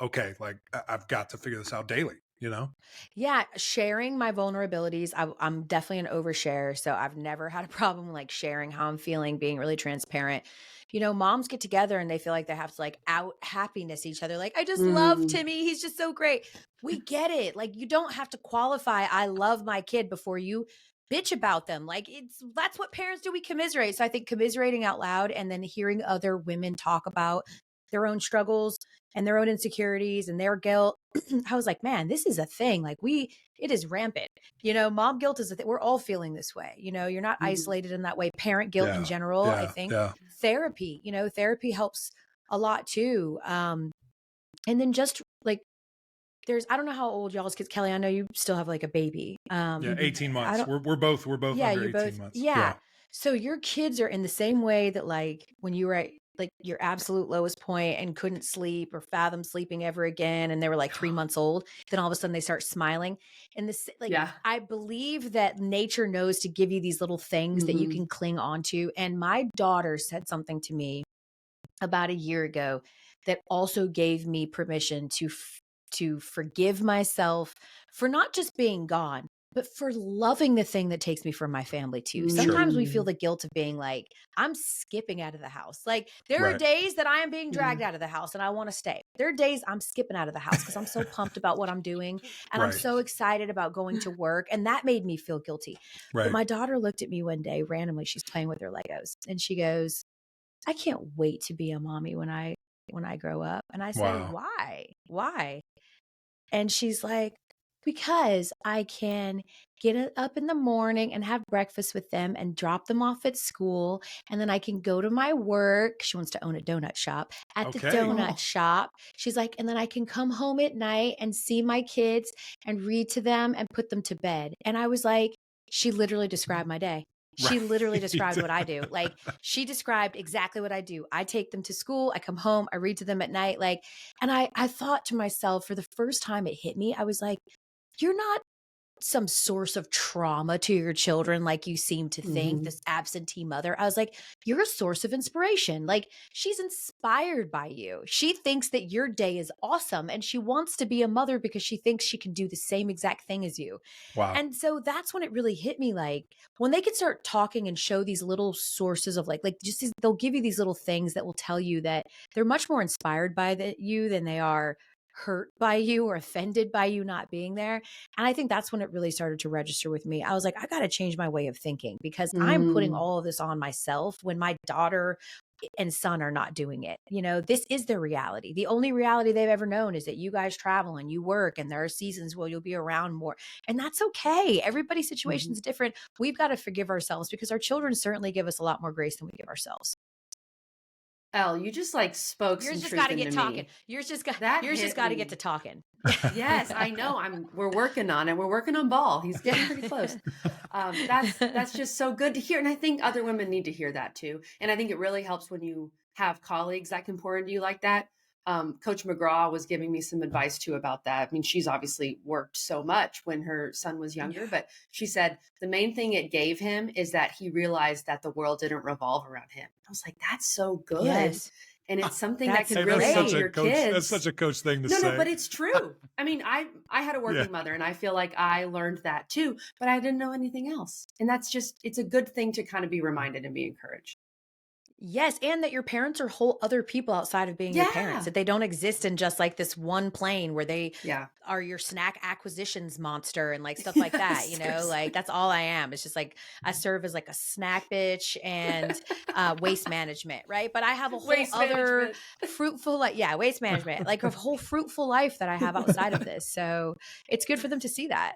okay, like I've got to figure this out daily, you know? Yeah. Sharing my vulnerabilities. I'm definitely an overshare. So I've never had a problem like sharing how I'm feeling, being really transparent. You know, moms get together and they feel like they have to like out happiness each other. Like, I just love Timmy. He's just so great. We get it. Like, you don't have to qualify, I love my kid before you bitch about them. Like that's what parents do. We commiserate. So I think commiserating out loud and then hearing other women talk about their own struggles and their own insecurities and their guilt. I was like, man, this is a thing. Like it is rampant. You know, mom guilt is a thing. We're all feeling this way. You know, you're not isolated in that way. Parent guilt in general, I think therapy, you know, therapy helps a lot too. And then just like, I don't know how old y'all's kids, Kelly, I know you still have like a baby. 18 months. We're both under 18 months. Yeah. So your kids are in the same way that like when you were at like your absolute lowest point and couldn't sleep or fathom sleeping ever again. And they were like 3 months old. Then all of a sudden they start smiling. And this, like, I believe that nature knows to give you these little things that you can cling on to. And my daughter said something to me about a year ago that also gave me permission to forgive myself for not just being gone, but for loving the thing that takes me from my family too. Sometimes we feel the guilt of being like, I'm skipping out of the house. Like there are days that I am being dragged out of the house and I want to stay. There are days I'm skipping out of the house because I'm so pumped about what I'm doing. And I'm so excited about going to work. And that made me feel guilty. But my daughter looked at me one day randomly. She's playing with her Legos and she goes, I can't wait to be a mommy when I grow up. And I said, why? And she's like, because I can get up in the morning and have breakfast with them and drop them off at school. And then I can go to my work. She wants to own a donut shop at the donut shop. She's like, and then I can come home at night and see my kids and read to them and put them to bed. And I was like, she literally described my day. She literally described what I do. Like she described exactly what I do. I take them to school. I come home. I read to them at night. Like, and I thought to myself for the first time it hit me. I was like, you're not some source of trauma to your children like you seem to think, this absentee mother. I was like, you're a source of inspiration. Like she's inspired by you. She thinks that your day is awesome and she wants to be a mother because she thinks she can do the same exact thing as you. Wow. And so that's when it really hit me, like when they can start talking and show these little sources of like just they'll give you these little things that will tell you that they're much more inspired by you than they are hurt by you or offended by you not being there. And I think that's when it really started to register with me. I was like, I got to change my way of thinking because I'm putting all of this on myself when my daughter and son are not doing it. This is their reality. The only reality they've ever known is that you guys travel and you work, and there are seasons where you'll be around more. And that's okay. Everybody's situation is different. We've got to forgive ourselves because our children certainly give us a lot more grace than we give ourselves. Elle, you just like spoke some truth into me. Yours just got to get talking. Yours just got to get to talking. Yes, I know. We're working on it. We're working on ball. He's getting pretty close. That's just so good to hear. And I think other women need to hear that too. And I think it really helps when you have colleagues that can pour into you like that. Coach McGraw was giving me some advice too about that. I mean, she's obviously worked so much when her son was younger, but she said the main thing it gave him is that he realized that the world didn't revolve around him. I was like, that's so good. Yes. And it's something that can really help your kids. That's such a coach thing to say. No, but it's true. I mean, I had a working mother, and I feel like I learned that too, but I didn't know anything else. And that's just, it's a good thing to kind of be reminded and be encouraged. Yes, and that your parents are whole other people outside of being your parents, that they don't exist in just like this one plane where they are your snack acquisitions monster and like stuff like that, like that's all I am. It's just like I serve as like a snack bitch and waste management, right? But I have a whole other fruitful, waste management, like a whole fruitful life that I have outside of this. So it's good for them to see that.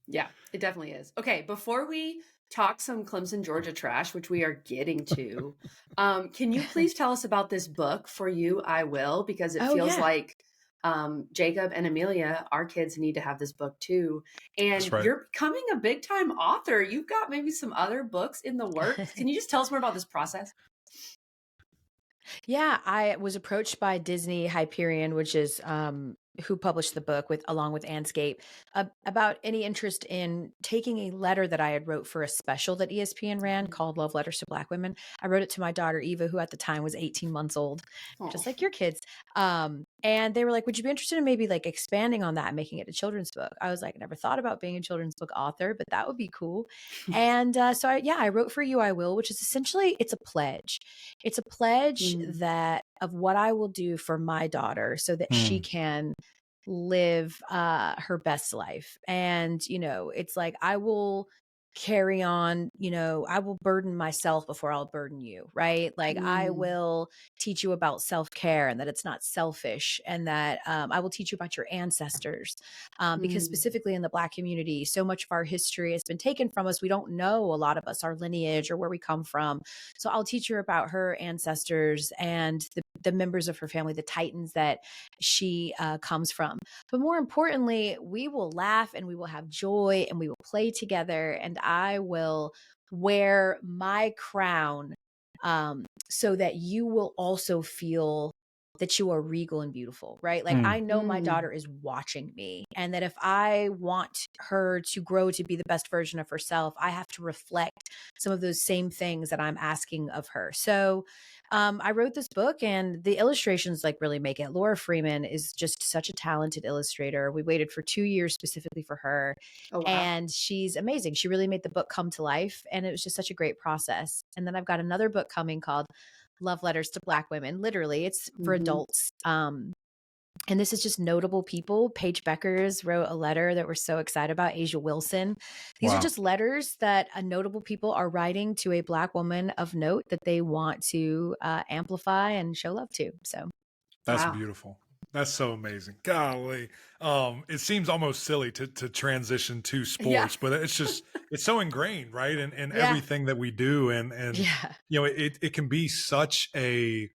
Yeah, it definitely is. Okay, before we talk some Clemson, Georgia trash, which we are getting to. Can you please tell us about this book, For You, I Will? Because it feels like Jacob and Amelia, our kids, need to have this book too. And you're becoming a big time author. You've got maybe some other books in the works. Can you just tell us more about this process? Yeah, I was approached by Disney Hyperion, which is who published the book along with Anscape, about any interest in taking a letter that I had wrote for a special that ESPN ran called Love Letters to Black Women. I wrote it to my daughter, Eva, who at the time was 18 months old, just like your kids. And they were like, would you be interested in maybe like expanding on that and making it a children's book? I was like, I never thought about being a children's book author, but that would be cool. And so I wrote For You, I Will, which is essentially, it's a pledge. It's a pledge that of what I will do for my daughter so that she can live her best life. And, it's like, I will carry on, I will burden myself before I'll burden you, right? Like I will teach you about self-care and that it's not selfish, and that I will teach you about your ancestors, because specifically in the Black community, so much of our history has been taken from us. We don't know, a lot of us, our lineage or where we come from. So I'll teach you about her ancestors and the members of her family, the Titans that she comes from. But more importantly, we will laugh and we will have joy and we will play together, and I will wear my crown so that you will also feel that you are regal and beautiful, right? Like I know my daughter is watching me, and that if I want her to grow to be the best version of herself, I have to reflect some of those same things that I'm asking of her. So I wrote this book, and the illustrations like really make it. Laura Freeman is just such a talented illustrator. We waited for 2 years specifically for her. Oh, wow. And she's amazing. She really made the book come to life, and it was just such a great process. And then I've got another book coming called Love Letters to Black Women. Literally, it's for adults. And this is just notable people. Paige Beckers wrote a letter that we're so excited about. Asia Wilson. These are just letters that notable people are writing to a Black woman of note that they want to amplify and show love to. So that's beautiful. That's so amazing. Golly. It seems almost silly to transition to sports, but it's just, it's so ingrained, right? And everything that we do. And it can be such a,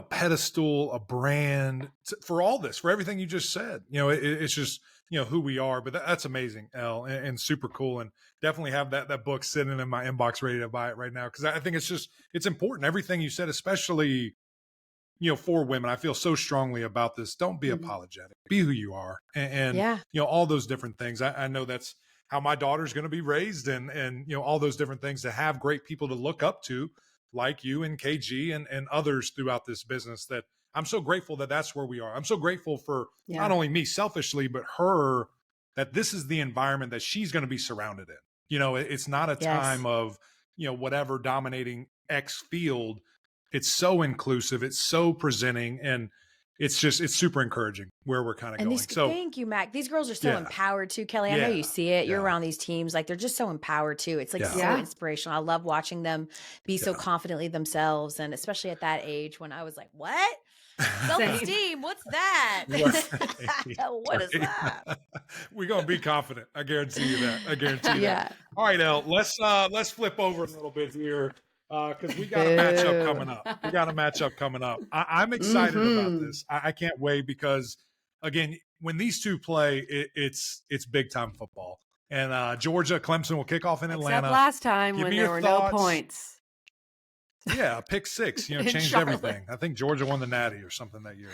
pedestal, a brand for all this, for everything you just said. It's just, who we are. But that's amazing, Elle, and super cool. And definitely have that book sitting in my inbox ready to buy it right now. Because I think it's important. Everything you said, especially, for women, I feel so strongly about this. Don't be apologetic. Be who you are. And all those different things. I know that's how my daughter's going to be raised, and all those different things, to have great people to look up to, like you and KG and others throughout this business, that I'm so grateful that that's where we are. I'm so grateful for not only me selfishly, but her, that this is the environment that she's going to be surrounded in. It's not a time of, whatever dominating X field. It's so inclusive. It's so presenting. And, it's super encouraging where we're kind of going. Thank you, Mac. These girls are so empowered too, Kelly. I know you see it. You're around these teams. Like, they're just so empowered too. It's like so inspirational. I love watching them be so confidently themselves. And especially at that age when I was like, what? Self-esteem, what's that? What is that? We're gonna be confident. I guarantee you that. I guarantee you that. All right, Elle, let's flip over a little bit here because we got a matchup coming up. I'm excited about this. I can't wait because, again, when these two play, it's big time football. And Georgia, Clemson will kick off in Atlanta. Except last time when there were no points. Yeah, pick six, changed everything. I think Georgia won the Natty or something that year.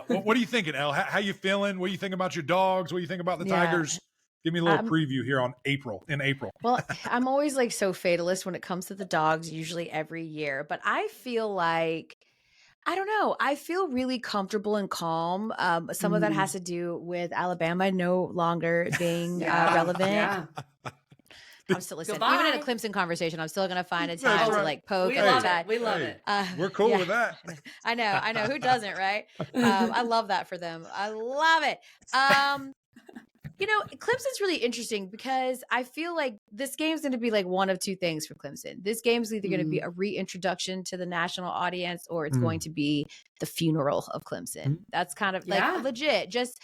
What are you thinking, Elle? How you feeling? What do you think about your dogs? What do you think about the Tigers? Give me a little preview here in April. Well, I'm always like so fatalist when it comes to the dogs, usually every year. But I feel like, I don't know, I feel really comfortable and calm. Some of that has to do with Alabama no longer being relevant. Yeah. I'm still listening. Even in a Clemson conversation, I'm still going to find a time to like poke. We love it. We're cool with that. I know. Who doesn't, right? I love that for them. I love it. Clemson's really interesting because I feel like this game's going to be like one of two things for Clemson. This game's either going to be a reintroduction to the national audience or it's going to be the funeral of Clemson. That's kind of like legit. Just,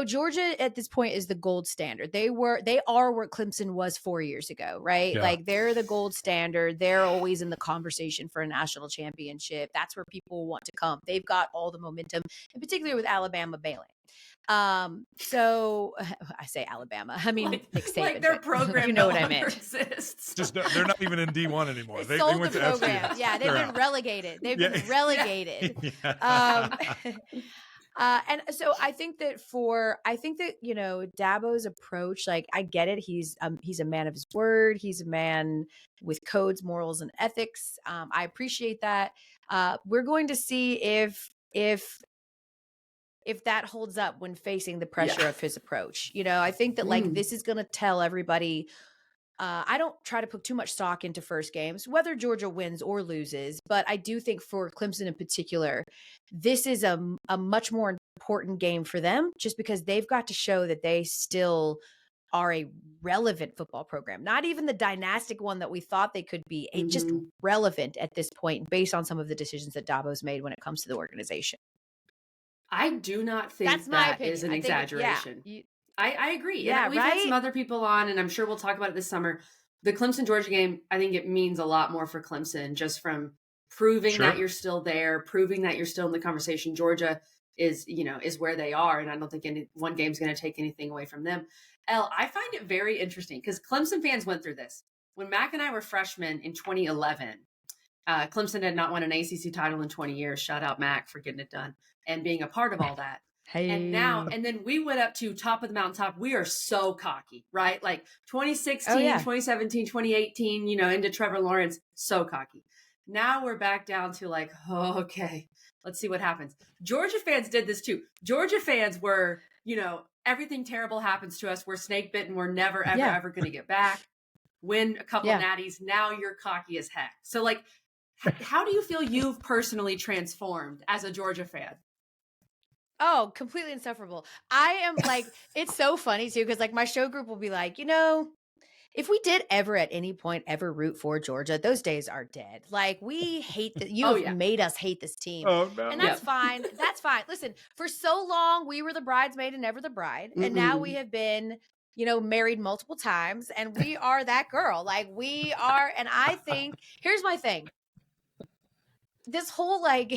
Georgia at this point is the gold standard. They are where Clemson was 4 years ago, right? Yeah. Like, they're the gold standard. They're always in the conversation for a national championship. That's where people want to come. They've got all the momentum, and particularly with Alabama bailing. So I say Alabama. I mean, Nick Saban. Like their program, what I meant. Exists. Just they're not even in D1 anymore. They sold the program. Yeah, they've been relegated. They've been relegated. And so I think that Dabo's approach, like, I get it. He's a man of his word. He's a man with codes, morals, and ethics. I appreciate that. We're going to see if that holds up when facing the pressure of his approach. I think that this is going to tell everybody. I don't try to put too much stock into first games, whether Georgia wins or loses. But I do think for Clemson in particular, this is a much more important game for them just because they've got to show that they still are a relevant football program. Not even the dynastic one that we thought they could be, just relevant at this point based on some of the decisions that Dabo's made when it comes to the organization. I do not think that is an exaggeration. I agree. Yeah, and we've had some other people on, and I'm sure we'll talk about it this summer. The Clemson-Georgia game, I think it means a lot more for Clemson just from proving that you're still there, proving that you're still in the conversation. Georgia is where they are, and I don't think one game's going to take anything away from them. Elle, I find it very interesting because Clemson fans went through this. When Mac and I were freshmen in 2011, Clemson had not won an ACC title in 20 years. Shout out Mac for getting it done and being a part of all that. Hey. And then we went up to top of the mountaintop. We are so cocky, right? Like 2016, 2017, 2018, into Trevor Lawrence, so cocky. Now we're back down to like, okay, let's see what happens. Georgia fans did this too. Georgia fans were, everything terrible happens to us. We're snake bitten. We're never, ever going to get back. Win a couple of natties. Now you're cocky as heck. So like, how do you feel you've personally transformed as a Georgia fan? Oh, completely insufferable. I am like, it's so funny too, because like my show group will be like, if we did ever at any point ever root for Georgia, those days are dead. Like, we hate that you have made us hate this team. Oh, no. And that's fine. That's fine. Listen, for so long we were the bridesmaid and never the bride. And now we have been, married multiple times and we are that girl. Like, we are. And I think, here's my thing. This whole like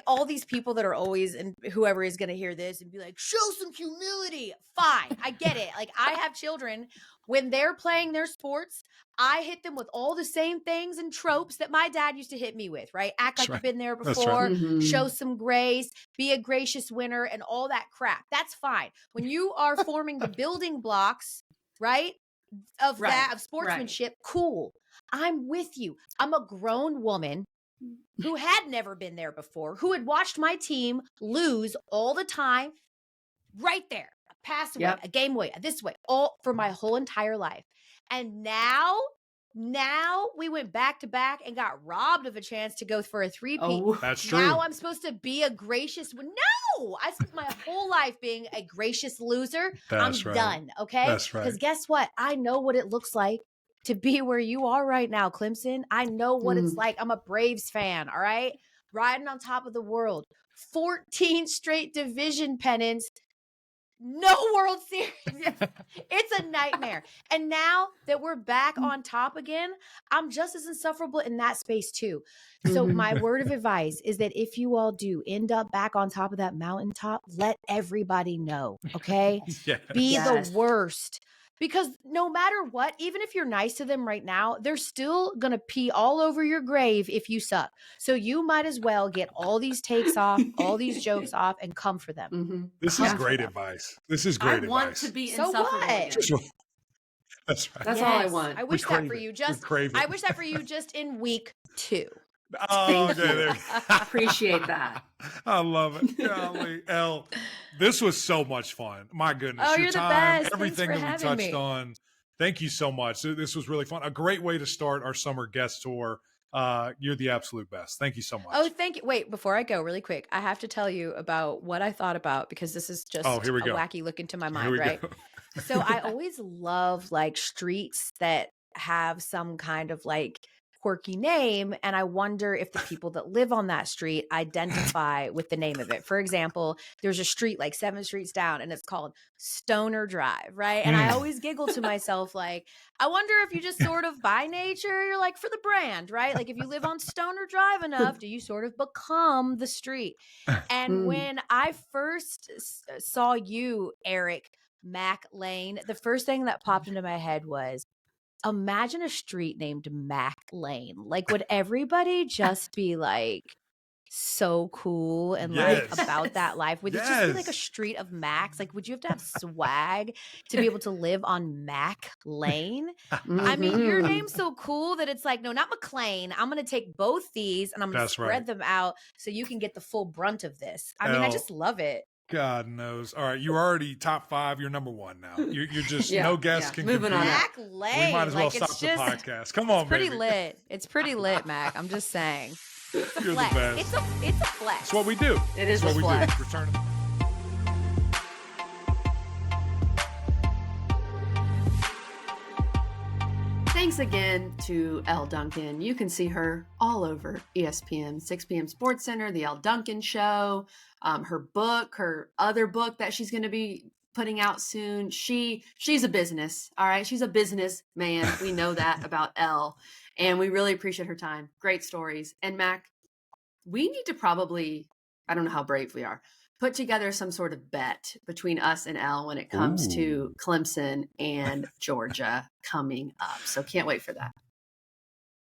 all these people that are always, and whoever is going to hear this and be like, show some humility. Fine. I get it. Like, I have children. When they're playing their sports, I hit them with all the same things and tropes that my dad used to hit me with, right? Act like you've been there before, show some grace, be a gracious winner, and all that crap. That's fine. When you are forming the building blocks, right, of sportsmanship, cool. I'm with you. I'm a grown woman who had never been there before, who had watched my team lose all the time, right there, a pass away, a game away, this way, all for my whole entire life. And now we went back to back and got robbed of a chance to go for a three-peat. Oh, that's true. Now I'm supposed to be a gracious one. No, I spent my whole life being a gracious loser. That's I'm right. done. Okay. That's right. Because guess what? I know what it looks like to be where you are right now, Clemson. I know what it's like. I'm a Braves fan. All right. Riding on top of the world. 14 straight division pennants. No World Series. It's a nightmare. And now that we're back on top again, I'm just as insufferable in that space too. So my word of advice is that if you all do end up back on top of that mountaintop, let everybody know, okay? Yes. Be the worst. Because no matter what, even if you're nice to them right now, they're still going to pee all over your grave if you suck. So you might as well get all these takes off, all these jokes off, and come for them. This is great advice. This is great advice. I want to be So insufferable what? again. That's right. That's all I want. I wish that for you. I wish that for you just in week 2. Oh, Thank you. Appreciate that. I love it. Golly, Elle, this was so much fun. My goodness. Oh, your you're the time, best. everything Thanks for that we having touched me. on. Thank you so much. This was really fun. A great way to start our summer guest tour. You're the absolute best. Thank you so much. Oh, thank you. Wait, before I go really quick, I have to tell you about what I thought about, because this is just a here we go. wacky look into my Here mind, we right? go. So I always love like streets that have some kind of like quirky name, and I wonder if the people that live on that street identify with the name of it. For example, there's a street like 7 streets down and it's called Stoner Drive, right? And I always giggle to myself like, I wonder if you just sort of by nature, you're like for the brand, right? Like if you live on Stoner Drive enough, do you sort of become the street? And when I first saw you, Eric, Mac Lane, the first thing that popped into my head was, imagine a street named Mac Lane. Like, would everybody just be like so cool and like about that life? Would it just be like a street of Macs? Like, would you have to have swag to be able to live on Mac Lane? I mean, your name's so cool that it's like, no, not McLean. I'm going to take both these and I'm going to spread them out so you can get the full brunt of this. I mean, I just love it. God knows. All right, you're already top 5. You're number 1 now. You're just no guest can compete. Mac Lane. We might as well like, stop the podcast. Come on, pretty baby. lit. It's pretty lit, Mac. I'm just saying. It's a You're flex. the best. It's a flex. That's what we do. It is That's a what we flex. do. Return. Thanks again to Elle Duncan. You can see her all over ESPN, 6 PM SportsCenter, the Elle Duncan Show, her book, her other book that she's going to be putting out soon. She's a business, all right? She's a businessman. We know that about Elle, and we really appreciate her time. Great stories. And Mac, we need to probably, I don't know how brave we are, put together some sort of bet between us and Elle when it comes to Clemson and Georgia coming up. So can't wait for that.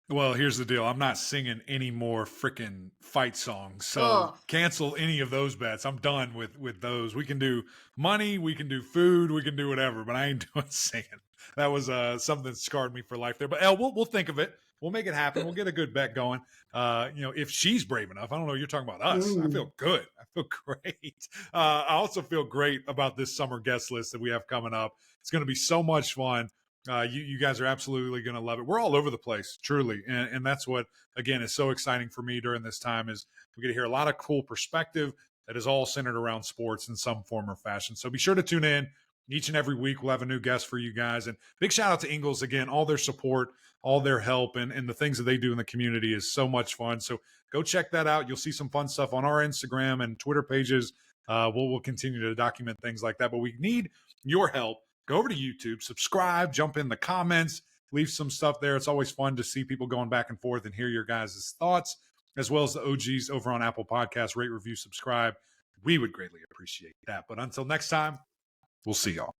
Well, here's the deal. I'm not singing any more freaking fight songs. So cancel any of those bets. I'm done with those. We can do money. We can do food. We can do whatever, but I ain't doing singing. That was something that scarred me for life there. But Elle, we'll think of it. We'll make it happen. We'll get a good bet going. If she's brave enough, I don't know. You're talking about us. I feel good. I feel great. I also feel great about this summer guest list that we have coming up. It's going to be so much fun. You guys are absolutely going to love it. We're all over the place, truly. And that's what, again, is so exciting for me during this time is we get to hear a lot of cool perspective that is all centered around sports in some form or fashion. So be sure to tune in. Each and every week, we'll have a new guest for you guys. And big shout out to Ingles again. All their support, all their help, and the things that they do in the community is so much fun. So go check that out. You'll see some fun stuff on our Instagram and Twitter pages. We'll continue to document things like that. But we need your help. Go over to YouTube, subscribe, jump in the comments, leave some stuff there. It's always fun to see people going back and forth and hear your guys' thoughts, as well as the OGs over on Apple Podcasts. Rate, review, subscribe. We would greatly appreciate that. But until next time, we'll see y'all.